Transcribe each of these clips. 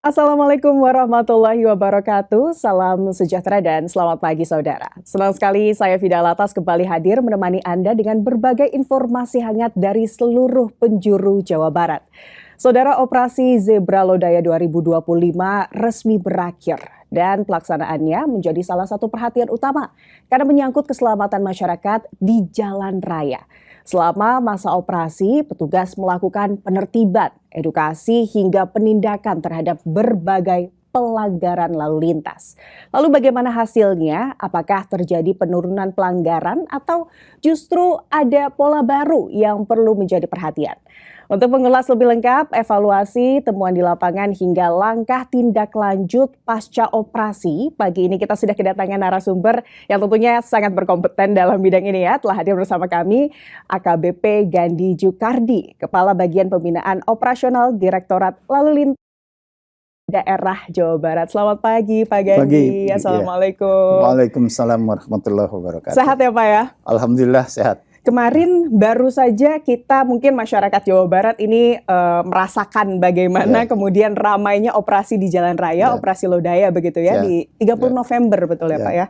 Assalamualaikum warahmatullahi wabarakatuh. Salam sejahtera dan selamat pagi saudara. Senang sekali saya Fida Latas kembali hadir menemani Anda dengan berbagai informasi hangat dari seluruh penjuru Jawa Barat. Saudara, operasi Zebra Lodaya 2025 resmi berakhir dan pelaksanaannya menjadi salah satu perhatian utama karena menyangkut keselamatan masyarakat di jalan raya. Selama masa operasi, petugas melakukan penertiban, edukasi hingga penindakan terhadap berbagai pelanggaran lalu lintas. Lalu bagaimana hasilnya? Apakah terjadi penurunan pelanggaran atau justru ada pola baru yang perlu menjadi perhatian? Untuk mengulas lebih lengkap, evaluasi, temuan di lapangan hingga langkah tindak lanjut pasca operasi, pagi ini kita sudah kedatangan narasumber yang tentunya sangat berkompeten dalam bidang ini ya. Telah hadir bersama kami AKBP Gandhi Jukardi, Kepala Bagian Pembinaan Operasional Direktorat Lalu Lintas Daerah Jawa Barat. Selamat pagi Pak Gandhi. Assalamualaikum. Waalaikumsalam warahmatullahi wabarakatuh. Sehat ya Pak ya? Alhamdulillah sehat. Kemarin baru saja kita mungkin masyarakat Jawa Barat ini merasakan bagaimana kemudian ramainya operasi di jalan raya, operasi Lodaya begitu ya, di 30 November betul ya Pak ya.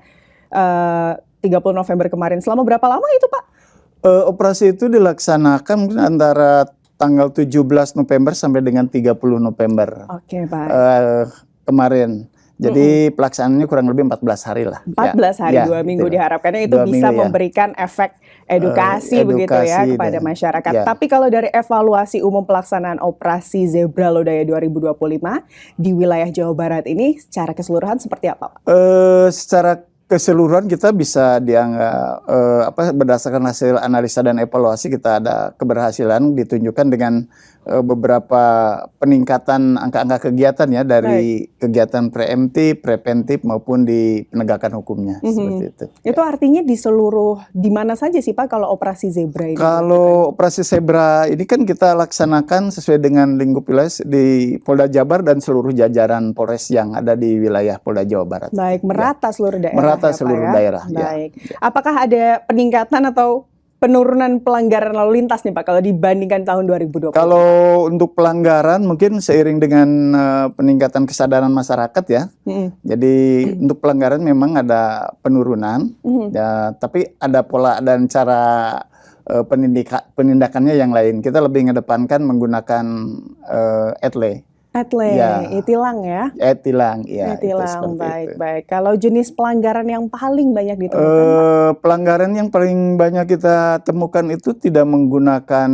30 November kemarin. Selama berapa lama itu Pak? Operasi itu dilaksanakan mungkin antara tanggal 17 November sampai dengan 30 November. Oke, Pak. Kemarin. Jadi pelaksanaannya kurang lebih 14 hari lah. 14 hari, 2 minggu diharapkannya itu bisa memberikan efek edukasi begitu ya kepada masyarakat. Tapi kalau dari evaluasi umum pelaksanaan operasi Zebra Lodaya 2025 di wilayah Jawa Barat ini secara keseluruhan seperti apa Pak? Secara keseluruhan kita bisa dianggap berdasarkan hasil analisa dan evaluasi kita ada keberhasilan ditunjukkan dengan beberapa peningkatan angka-angka kegiatan ya dari kegiatan preventif maupun di penegakan hukumnya seperti itu. Itu artinya di mana saja sih Pak kalau operasi Zebra ini? Kalau operasi Zebra ini kan kita laksanakan sesuai dengan lingkup wilayah di Polda Jabar dan seluruh jajaran Polres yang ada di wilayah Polda Jawa Barat. Baik, merata seluruh daerah. Merata seluruh daerah. Baik. Apakah ada peningkatan atau penurunan pelanggaran lalu lintas nih Pak kalau dibandingkan tahun 2020? Kalau untuk pelanggaran mungkin seiring dengan peningkatan kesadaran masyarakat ya. Jadi untuk pelanggaran memang ada penurunan ya, tapi ada pola dan cara penindakannya yang lain. Kita lebih mengedepankan menggunakan tilang ya? Tilang, ya. Tilang, baik. Kalau jenis pelanggaran yang paling banyak ditemukan, pelanggaran yang paling banyak kita temukan itu tidak menggunakan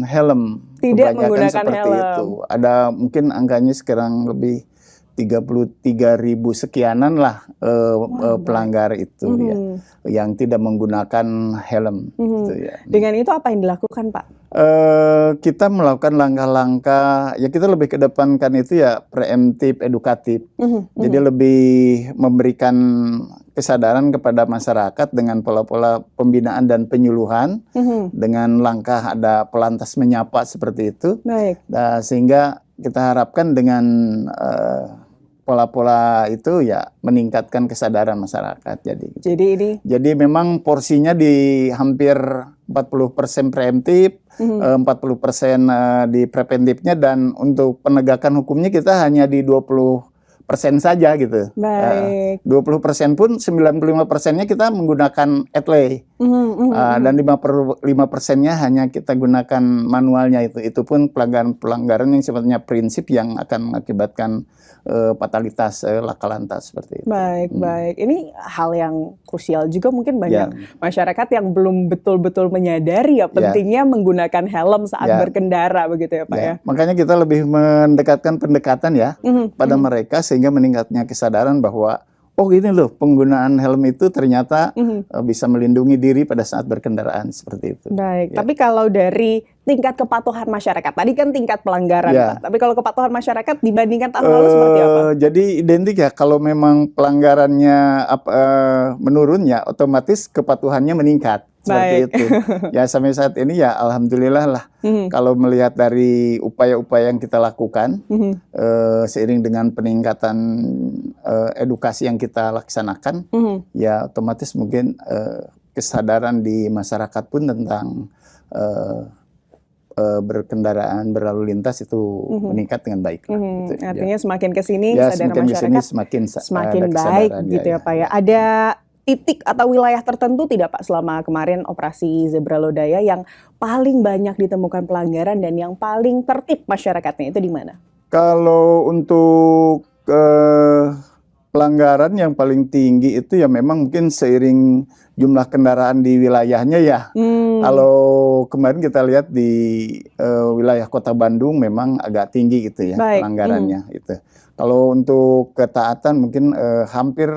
helm. Tidak menggunakan seperti helm. Itu. Ada mungkin angkanya sekarang lebih 33.000 sekianan lah pelanggar itu ya, yang tidak menggunakan helm. Gitu, ya. Dengan itu apa yang dilakukan Pak? Kita melakukan langkah-langkah, ya kita lebih kedepankan itu ya preemptif, edukatif. Jadi lebih memberikan kesadaran kepada masyarakat dengan pola-pola pembinaan dan penyuluhan, dengan langkah ada pelantas menyapa seperti itu. Baik. Sehingga kita harapkan dengan pola-pola itu ya meningkatkan kesadaran masyarakat. Jadi memang porsinya di hampir 40% preemptif, 40% di preventifnya, dan untuk penegakan hukumnya kita hanya di 20% saja gitu. Baik. 20% pun 95%-nya kita menggunakan etle. Dan 5%-nya hanya kita gunakan manualnya itu. Itu pun pelanggaran yang sifatnya prinsip yang akan mengakibatkan fatalitas laka lantas seperti itu. Baik. Ini hal yang krusial juga, mungkin banyak masyarakat yang belum betul-betul menyadari ya pentingnya menggunakan helm saat berkendara begitu ya Pak ya. Makanya kita lebih mendekatkan pendekatan ya pada mereka sehingga meningkatnya kesadaran bahwa oh ini loh penggunaan helm itu ternyata bisa melindungi diri pada saat berkendaraan seperti itu. Baik, tapi kalau dari tingkat kepatuhan masyarakat, tadi kan tingkat pelanggaran Pak, tapi kalau kepatuhan masyarakat dibandingkan tahun lalu seperti apa? Jadi identik ya, kalau memang pelanggarannya menurun ya otomatis kepatuhannya meningkat. Seperti itu. Ya sampai saat ini ya alhamdulillah lah. Kalau melihat dari upaya-upaya yang kita lakukan, seiring dengan peningkatan edukasi yang kita laksanakan, ya otomatis mungkin kesadaran di masyarakat pun tentang berkendaraan berlalu lintas itu meningkat dengan baik. Gitu, artinya semakin ke sini ya, kesadaran semakin masyarakat semakin baik gitu ya Pak ya. Ada titik atau wilayah tertentu tidak Pak selama kemarin operasi Zebra Lodaya yang paling banyak ditemukan pelanggaran dan yang paling tertib masyarakatnya itu di mana? Kalau untuk pelanggaran yang paling tinggi itu ya memang mungkin seiring jumlah kendaraan di wilayahnya ya. Kalau kemarin kita lihat di wilayah Kota Bandung memang agak tinggi gitu ya pelanggarannya. Itu. Kalau untuk ketaatan mungkin hampir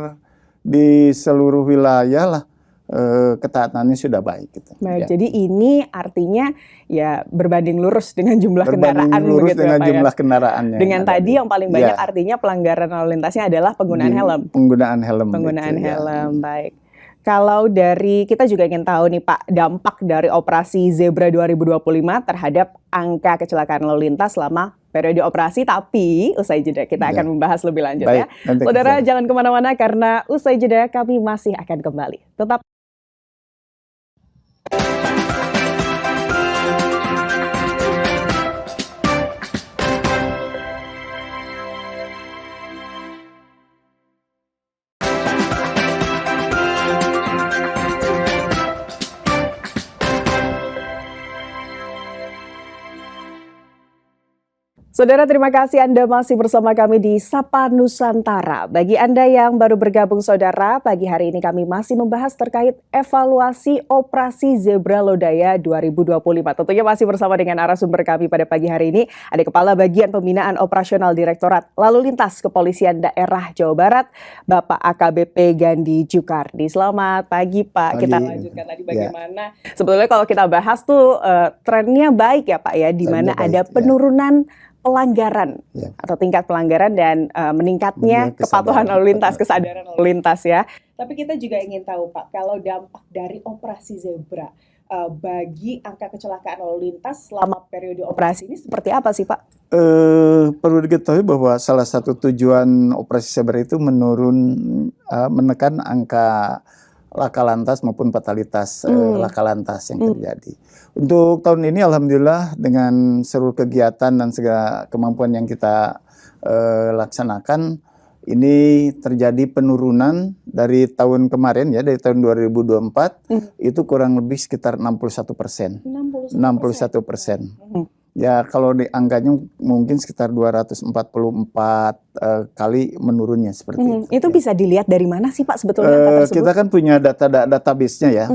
di seluruh wilayah lah ketaatannya sudah baik. Gitu. Baik, ya. Jadi ini artinya ya berbanding lurus dengan jumlah kendaraan. Berbanding lurus dengan jumlah kendaraannya. Dengan tadi yang paling banyak artinya pelanggaran lalu lintasnya adalah penggunaan helm. Penggunaan helm. Penggunaan helm, baik. Kalau dari, kita juga ingin tahu nih Pak, dampak dari operasi Zebra 2025 terhadap angka kecelakaan lalu lintas selama periode operasi, tapi usai jeda kita akan membahas lebih lanjut. Baik, ya. Saudara jangan kemana-mana karena usai jeda kami masih akan kembali. Tetap. Saudara, terima kasih Anda masih bersama kami di Sapa Nusantara. Bagi Anda yang baru bergabung saudara, pagi hari ini kami masih membahas terkait evaluasi operasi Zebra Lodaya 2025. Tentunya masih bersama dengan narasumber kami pada pagi hari ini. Ada Kepala Bagian Pembinaan Operasional Direktorat Lalu Lintas Kepolisian Daerah Jawa Barat, Bapak AKBP Gandhi Jukardi. Selamat pagi Pak. Kita lanjutkan tadi bagaimana. Sebetulnya kalau kita bahas tuh trennya baik ya Pak ya, di mana ada penurunan pelanggaran atau tingkat pelanggaran dan meningkatnya kepatuhan lalu lintas, kesadaran lalu lintas ya. Tapi kita juga ingin tahu Pak, kalau dampak dari operasi Zebra bagi angka kecelakaan lalu lintas selama periode operasi ini seperti apa sih Pak? Perlu diketahui bahwa salah satu tujuan operasi Zebra itu menekan angka laka lantas maupun fatalitas laka lantas yang terjadi. Untuk tahun ini alhamdulillah dengan seluruh kegiatan dan segala kemampuan yang kita laksanakan, ini terjadi penurunan dari tahun kemarin ya, dari tahun 2024 itu kurang lebih sekitar 61%. 61%. Ya kalau di angkanya mungkin sekitar 244 kali menurunnya seperti itu. Itu bisa dilihat dari mana sih Pak sebetulnya angka tersebut? Kita kan punya database-nya ya.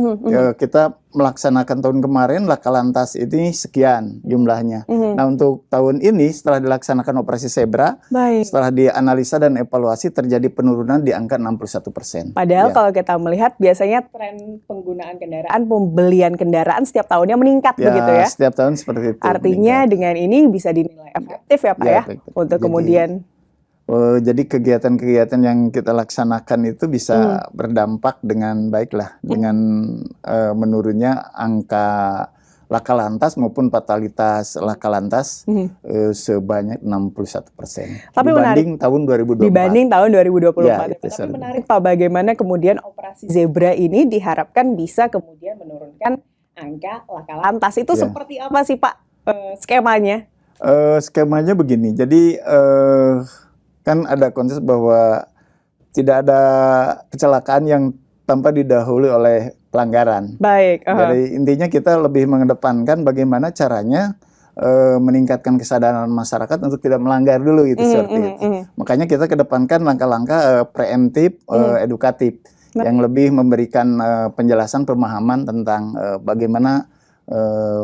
Kita melaksanakan tahun kemarin laka lantas ini sekian jumlahnya. Nah untuk tahun ini setelah dilaksanakan operasi Zebra, setelah dianalisa dan evaluasi terjadi penurunan di angka 61%. Padahal kalau kita melihat biasanya tren penggunaan kendaraan, pembelian kendaraan setiap tahunnya meningkat begitu ya. Setiap tahun seperti itu. Artinya dengan ini bisa dinilai efektif ya Pak ya untuk kemudian. Jadi kegiatan-kegiatan yang kita laksanakan itu bisa berdampak dengan baiklah dengan menurunnya angka laka lantas maupun fatalitas laka lantas sebanyak 61%. Tapi dibanding tahun 2024. Dibanding tahun 2024. Ya, tapi menarik Pak, bagaimana kemudian operasi Zebra ini diharapkan bisa kemudian menurunkan angka laka lantas. Itu seperti apa sih Pak skemanya? Skemanya begini, jadi kan ada konsep bahwa tidak ada kecelakaan yang tanpa didahului oleh pelanggaran. Baik. Jadi intinya kita lebih mengedepankan bagaimana caranya meningkatkan kesadaran masyarakat untuk tidak melanggar dulu gitu seperti itu. Makanya kita kedepankan langkah-langkah preemptif, edukatif yang lebih memberikan penjelasan pemahaman tentang bagaimana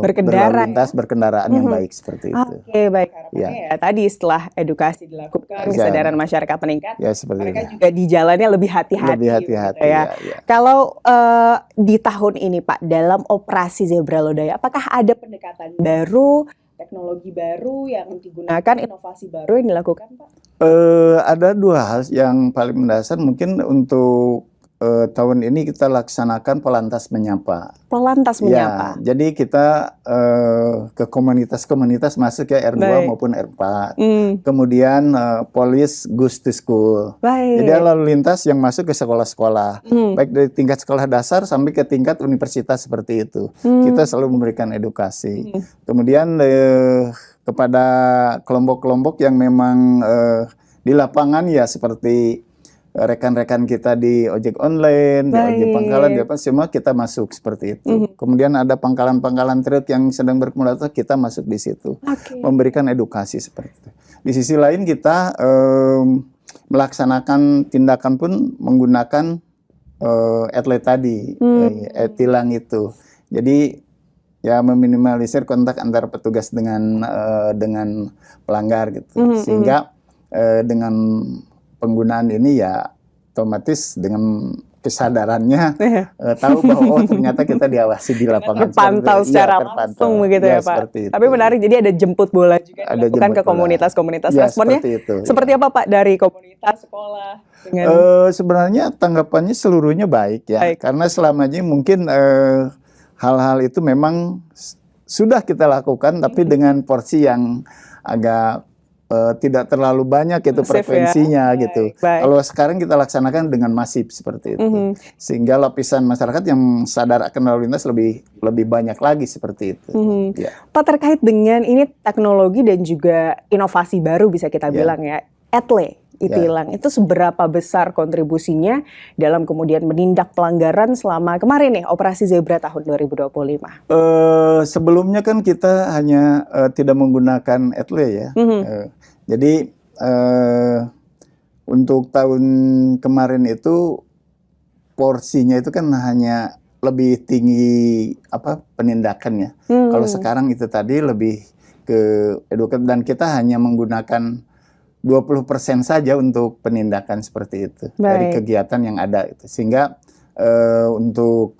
berkendaraan yang baik seperti itu. Oke, baik. Harapannya ya tadi setelah edukasi dilakukan, kesadaran masyarakat meningkat, mereka juga di jalannya lebih hati-hati. Lebih hati-hati. Kalau di tahun ini Pak, dalam operasi Zebra Lodaya, apakah ada pendekatan baru, teknologi baru yang digunakan, inovasi baru yang dilakukan Pak? Ada dua hal yang paling mendasar mungkin untuk tahun ini kita laksanakan Polantas Menyapa. Polantas Menyapa. Ya, jadi kita ke komunitas-komunitas masuk ya R2 Baik. maupun R4. Kemudian Polis Goes to School. Baik. Jadi lalu lintas yang masuk ke sekolah-sekolah, baik dari tingkat sekolah dasar sampai ke tingkat universitas seperti itu. Kita selalu memberikan edukasi. Kemudian kepada kelompok-kelompok yang memang di lapangan ya seperti rekan-rekan kita di ojek online, di ojek pangkalan, di apa semua kita masuk seperti itu. Kemudian ada pangkalan-pangkalan truk yang sedang berkumulator, kita masuk di situ, memberikan edukasi seperti itu. Di sisi lain kita melaksanakan tindakan pun menggunakan etele tadi, tilang itu. Jadi ya meminimalisir kontak antara petugas dengan pelanggar gitu, sehingga dengan penggunaan ini ya otomatis dengan kesadarannya tahu bahwa ternyata kita diawasi di lapangan, terpantau secara langsung begitu ya Pak. Tapi menarik, jadi ada jemput bola juga dilakukan ke komunitas-komunitas. Responnya seperti apa Pak dari komunitas, sekolah? Sebenarnya tanggapannya seluruhnya baik ya, karena selama ini mungkin hal-hal itu memang sudah kita lakukan, tapi dengan porsi yang agak tidak terlalu banyak itu frekuensinya ya? Gitu. Kalau sekarang kita laksanakan dengan masif seperti itu, sehingga lapisan masyarakat yang sadar akan lalu lintas lebih banyak lagi seperti itu. Ya. Pak, terkait dengan ini teknologi dan juga inovasi baru bisa kita bilang ya, etele tilang itu seberapa besar kontribusinya dalam kemudian menindak pelanggaran selama kemarin nih Operasi Zebra tahun 2025? Sebelumnya kan kita hanya tidak menggunakan etele ya. Jadi untuk tahun kemarin itu porsinya itu kan hanya lebih tinggi penindakannya. Kalau sekarang itu tadi lebih ke edukatif, dan kita hanya menggunakan 20% saja untuk penindakan seperti itu dari kegiatan yang ada itu. Sehingga untuk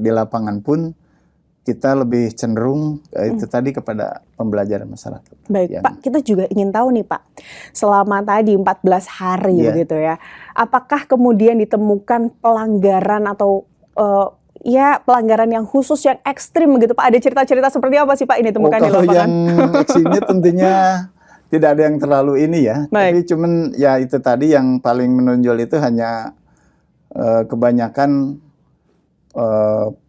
di lapangan pun kita lebih cenderung itu tadi kepada pembelajaran masyarakat. Baik, Pak, kita juga ingin tahu nih Pak, selama tadi 14 hari begitu ya, apakah kemudian ditemukan pelanggaran atau pelanggaran yang khusus, yang ekstrim begitu Pak? Ada cerita-cerita seperti apa sih Pak ini temukan di lapangan? Kalau yang ekstrimnya tentunya tidak ada yang terlalu ini ya, tapi cuman ya itu tadi yang paling menonjol itu hanya kebanyakan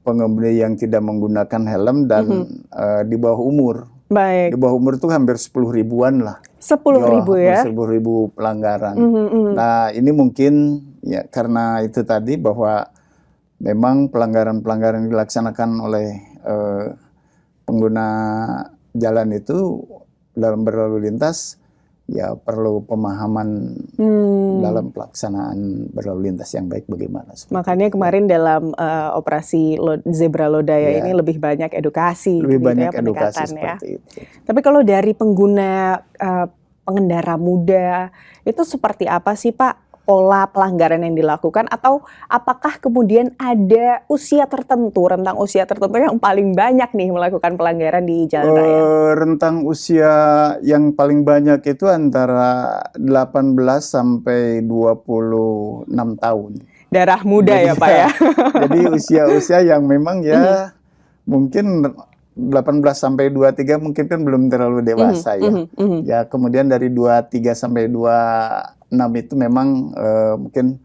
pengemudi yang tidak menggunakan helm dan di bawah umur. Di bawah umur itu hampir 10 ribuan lah. 10.000 ya? 10.000 pelanggaran. Nah ini mungkin ya karena itu tadi bahwa memang pelanggaran-pelanggaran yang dilaksanakan oleh pengguna jalan itu dalam berlalu lintas ya perlu pemahaman dalam pelaksanaan berlalu lintas yang baik bagaimana. Makanya kemarin dalam operasi Zebra Lodaya ini lebih banyak edukasi, lebih banyak edukasi seperti itu. Tapi kalau dari pengguna pengendara muda itu seperti apa sih Pak pola pelanggaran yang dilakukan, atau apakah kemudian ada usia tertentu, rentang usia tertentu yang paling banyak nih melakukan pelanggaran di jalan raya? Rentang usia yang paling banyak itu antara 18 sampai 26 tahun. Darah muda ya Pak ya? Jadi usia-usia yang memang ya mungkin 18 sampai 23 mungkin kan belum terlalu dewasa ya. Ya kemudian dari 23 sampai 26 itu memang mungkin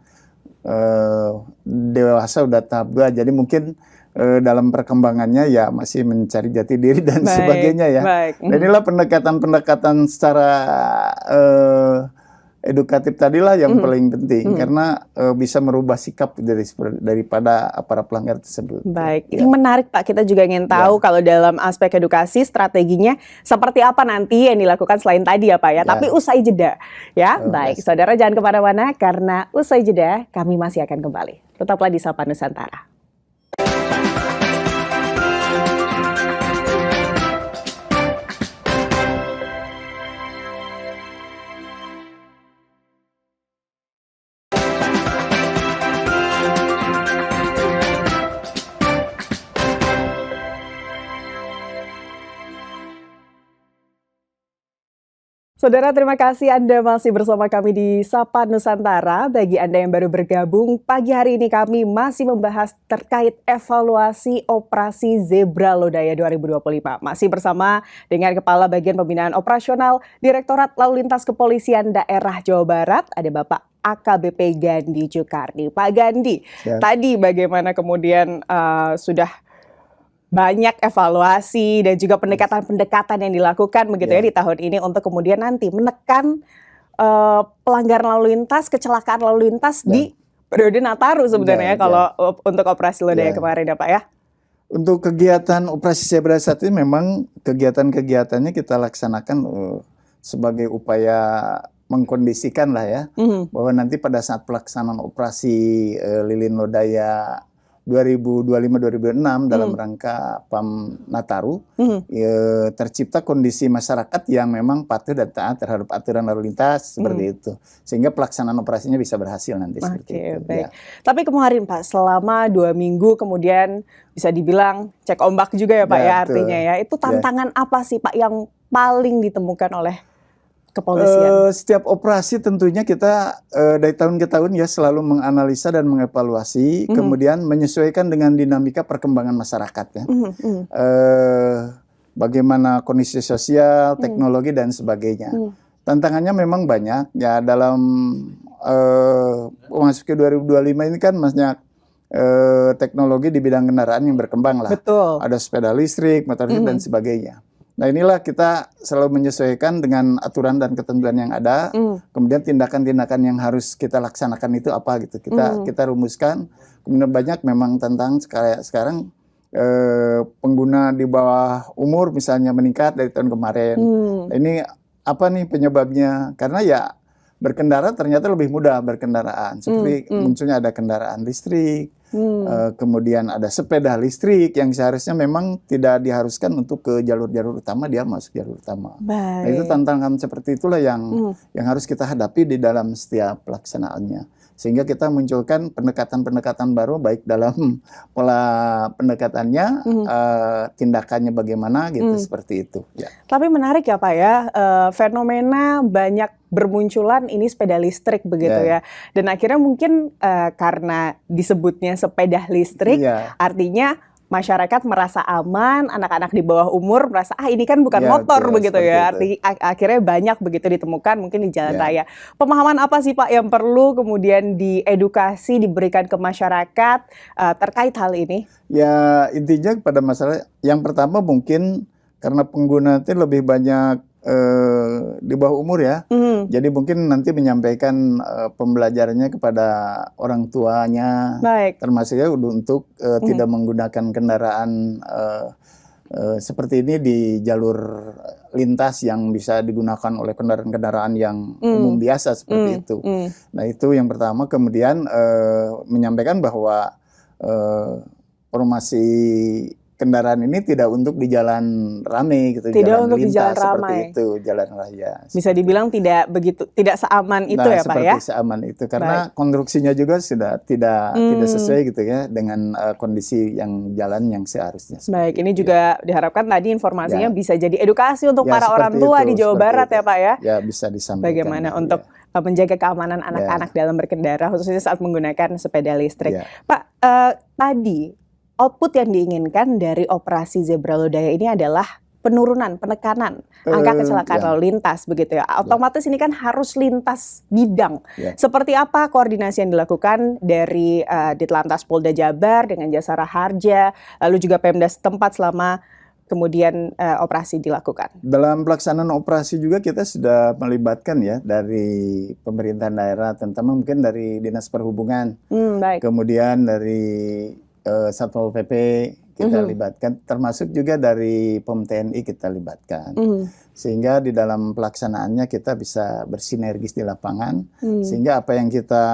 dewasa udah tahap 2. Jadi mungkin dalam perkembangannya ya masih mencari jati diri dan sebagainya ya. Dan inilah pendekatan-pendekatan secara edukatif tadilah yang paling penting karena bisa merubah sikap daripada para pelanggar tersebut. Baik, ini menarik Pak. Kita juga ingin tahu kalau dalam aspek edukasi strateginya seperti apa nanti yang dilakukan selain tadi ya Pak ya. Tapi usai jeda ya. Baik, saudara jangan kemana-mana karena usai jeda kami masih akan kembali. Tetaplah di Sapa Nusantara. Saudara, terima kasih Anda masih bersama kami di Sapa Nusantara. Bagi Anda yang baru bergabung, pagi hari ini kami masih membahas terkait evaluasi operasi Zebra Lodaya 2025. Masih bersama dengan Kepala Bagian Pembinaan Operasional Direktorat Lalu Lintas Kepolisian Daerah Jawa Barat, ada Bapak AKBP Gandhi Jukardi. Pak Gandhi, tadi bagaimana kemudian sudah banyak evaluasi dan juga pendekatan-pendekatan yang dilakukan begitu ya di tahun ini untuk kemudian nanti menekan pelanggaran lalu lintas, kecelakaan lalu lintas di periode Nataru sebenarnya kalau untuk operasi Lodaya kemarin ya Pak ya. Untuk kegiatan operasi Zebra saat ini memang kegiatan-kegiatannya kita laksanakan sebagai upaya mengkondisikan lah ya, bahwa nanti pada saat pelaksanaan operasi Lilin Lodaya 2025-2026 dalam rangka PAM Nataru, tercipta kondisi masyarakat yang memang patuh dan taat terhadap aturan lalu lintas seperti itu, sehingga pelaksanaan operasinya bisa berhasil nanti seperti itu. Baik. Tapi kemarin Pak, selama 2 minggu kemudian bisa dibilang cek ombak juga ya Pak ya artinya ya. Itu tantangan apa sih Pak yang paling ditemukan oleh kepolisian? Setiap operasi tentunya kita dari tahun ke tahun ya selalu menganalisa dan mengevaluasi, kemudian menyesuaikan dengan dinamika perkembangan masyarakat ya. Bagaimana kondisi sosial, teknologi dan sebagainya. Tantangannya memang banyak ya dalam masuk ke 2025 ini kan banyak teknologi di bidang kendaraan yang berkembang lah. Betul. Ada sepeda listrik, motor listrik dan sebagainya. Nah inilah kita selalu menyesuaikan dengan aturan dan ketentuan yang ada, kemudian tindakan-tindakan yang harus kita laksanakan itu apa gitu, kita rumuskan. Kemudian banyak memang tentang sekarang pengguna di bawah umur misalnya meningkat dari tahun kemarin. Nah, ini apa nih penyebabnya? Karena ya berkendara ternyata lebih mudah berkendaraan, seperti munculnya ada kendaraan listrik, kemudian ada sepeda listrik yang seharusnya memang tidak diharuskan untuk ke jalur-jalur utama, dia masuk jalur utama. Nah, itu tantangan seperti itulah yang harus kita hadapi di dalam setiap pelaksanaannya. Sehingga kita munculkan pendekatan-pendekatan baru baik dalam pola pendekatannya, tindakannya bagaimana gitu seperti itu. Ya. Tapi menarik ya Pak ya, fenomena banyak bermunculan ini sepeda listrik begitu ya. Dan akhirnya mungkin karena disebutnya sepeda listrik, artinya masyarakat merasa aman, anak-anak di bawah umur merasa ini kan bukan motor begitu ya. Akhirnya banyak begitu ditemukan mungkin di jalan raya. Pemahaman apa sih Pak yang perlu kemudian diedukasi, diberikan ke masyarakat terkait hal ini? Ya intinya kepada masyarakat, yang pertama mungkin karena pengguna itu lebih banyak di bawah umur ya. Jadi mungkin nanti menyampaikan pembelajarannya kepada orang tuanya, termasuk ya untuk tidak menggunakan kendaraan seperti ini di jalur lintas yang bisa digunakan oleh kendaraan-kendaraan yang umum biasa seperti itu. Nah itu yang pertama. Kemudian menyampaikan bahwa formasi kendaraan ini tidak untuk di jalan ramai gitu, tidak jalan untuk lintas di jalan seperti ramai. itu, jalan raya. Bisa dibilang tidak seaman itu ya Pak ya? Seperti seaman itu karena konstruksinya juga sudah tidak sesuai gitu ya dengan kondisi yang jalan yang seharusnya. Baik, ini juga diharapkan tadi informasinya bisa jadi edukasi untuk para orang tua di Jawa Barat ya Pak ya? Ya bisa disampaikan. Bagaimana untuk menjaga keamanan anak-anak dalam berkendara khususnya saat menggunakan sepeda listrik. Pak, tadi output yang diinginkan dari operasi Zebra Lodaya ini adalah penurunan, penekanan angka kecelakaan lalu lintas begitu ya. Otomatis ini kan harus lintas bidang. Seperti apa koordinasi yang dilakukan dari Ditlantas Polda Jabar dengan Jasara Harja, lalu juga Pemda setempat selama kemudian operasi dilakukan? Dalam pelaksanaan operasi juga kita sudah melibatkan ya dari pemerintahan daerah, terutama mungkin dari Dinas Perhubungan, kemudian dari Satpol PP kita libatkan, termasuk juga dari POM TNI kita libatkan, sehingga di dalam pelaksanaannya kita bisa bersinergis di lapangan, sehingga apa yang kita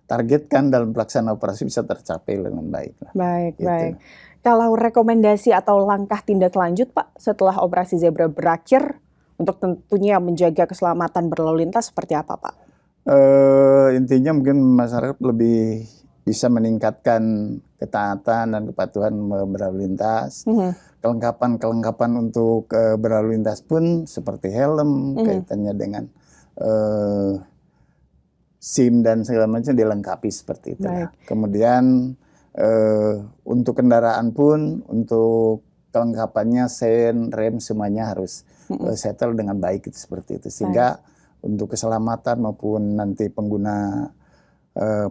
targetkan dalam pelaksanaan operasi bisa tercapai dengan baik. Baik. Kalau rekomendasi atau langkah tindak lanjut Pak setelah operasi Zebra berakhir untuk tentunya menjaga keselamatan berlalu lintas seperti apa Pak? Intinya mungkin masyarakat lebih bisa meningkatkan ketaatan dan kepatuhan berlalu lintas. Kelengkapan untuk berlalu lintas pun seperti helm, kaitannya dengan SIM dan segala macam dilengkapi seperti itu. Kemudian untuk kendaraan pun, untuk kelengkapannya sen, rem semuanya harus settle dengan baik, seperti itu. Sehingga untuk keselamatan maupun nanti pengguna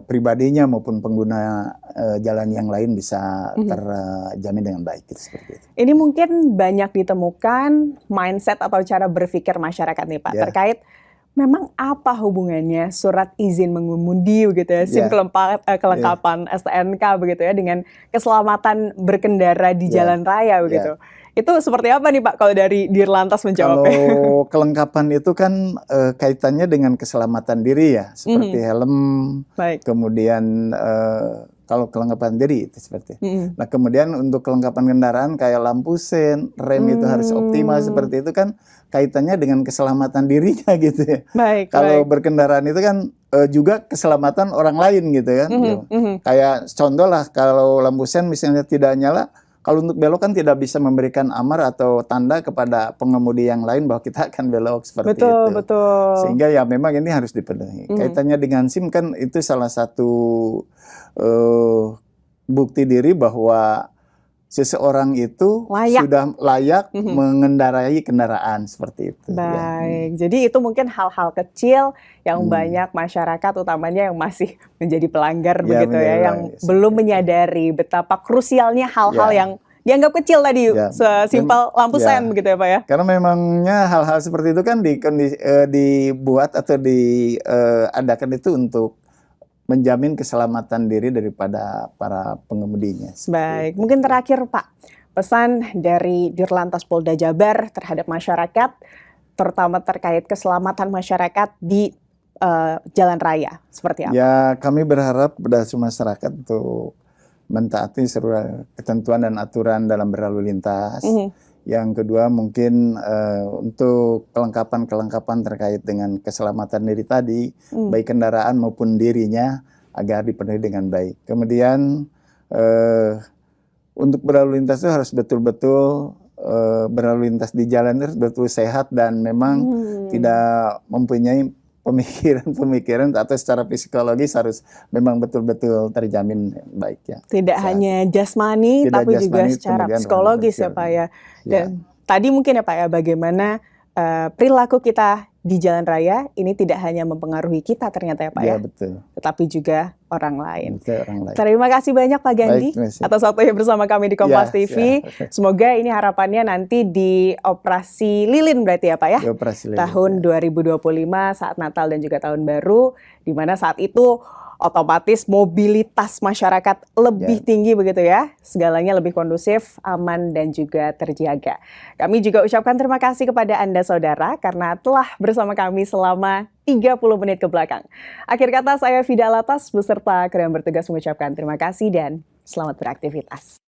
pribadinya maupun pengguna jalan yang lain bisa terjamin dengan baik, seperti itu. Ini mungkin banyak ditemukan mindset atau cara berpikir masyarakat nih Pak, terkait memang apa hubungannya surat izin mengemudi begitu ya, SIM kelengkapan STNK begitu ya dengan keselamatan berkendara di jalan raya begitu. Itu seperti apa nih Pak kalau dari Dirlantas menjawabnya? Kalau kelengkapan itu kan kaitannya dengan keselamatan diri ya, seperti helm, kemudian kalau kelengkapan diri itu seperti. Nah kemudian untuk kelengkapan kendaraan kayak lampu sen, rem itu harus optimal seperti itu kan kaitannya dengan keselamatan dirinya gitu ya. Kalau berkendaraan itu kan juga keselamatan orang lain gitu kan. Kayak contoh lah kalau lampu sen misalnya tidak nyala, kalau untuk belok kan tidak bisa memberikan amar atau tanda kepada pengemudi yang lain bahwa kita akan belok seperti itu. Sehingga ya memang ini harus dipenuhi. Kaitannya dengan SIM kan itu salah satu bukti diri bahwa seseorang itu sudah layak mengendarai kendaraan seperti itu. Jadi itu mungkin hal-hal kecil yang banyak masyarakat utamanya yang masih menjadi pelanggar begitu ya, yang belum menyadari betapa krusialnya hal-hal yang dianggap kecil tadi, sesimpel lampu sen begitu ya Pak ya. Karena memangnya hal-hal seperti itu kan dibuat atau diadakan itu untuk menjamin keselamatan diri daripada para pengemudinya. Mungkin terakhir Pak, pesan dari Dirlantas Polda Jabar terhadap masyarakat, terutama terkait keselamatan masyarakat di jalan raya, seperti apa? Ya, kami berharap kepada semua masyarakat untuk mentaati seluruh ketentuan dan aturan dalam berlalu lintas. Yang kedua mungkin untuk kelengkapan terkait dengan keselamatan diri tadi, baik kendaraan maupun dirinya agar dipenuhi dengan baik. Kemudian untuk berlalu lintas itu harus betul-betul berlalu lintas di jalan harus betul sehat dan memang tidak mempunyai pemikiran atau secara psikologis harus memang betul-betul terjamin baik ya. Tidak hanya jasmani tapi juga secara psikologis ya Pak ya. Dan tadi mungkin ya Pak ya bagaimana perilaku kita di jalan raya ini tidak hanya mempengaruhi kita ternyata ya Pak ya. Betul. Tetapi juga orang lain. Orang lain. Terima kasih banyak Pak Gandhi atas waktunya bersama kami di Kompas TV. Semoga ini harapannya nanti di Operasi Lilin berarti ya Pak ya. Tahun 2025 saat Natal dan juga Tahun Baru, di mana saat itu otomatis mobilitas masyarakat lebih tinggi begitu ya. Segalanya lebih kondusif, aman dan juga terjaga. Kami juga ucapkan terima kasih kepada Anda saudara karena telah bersama kami selama 30 menit ke belakang. Akhir kata saya Vida Latas beserta kru yang bertugas mengucapkan terima kasih dan selamat beraktivitas.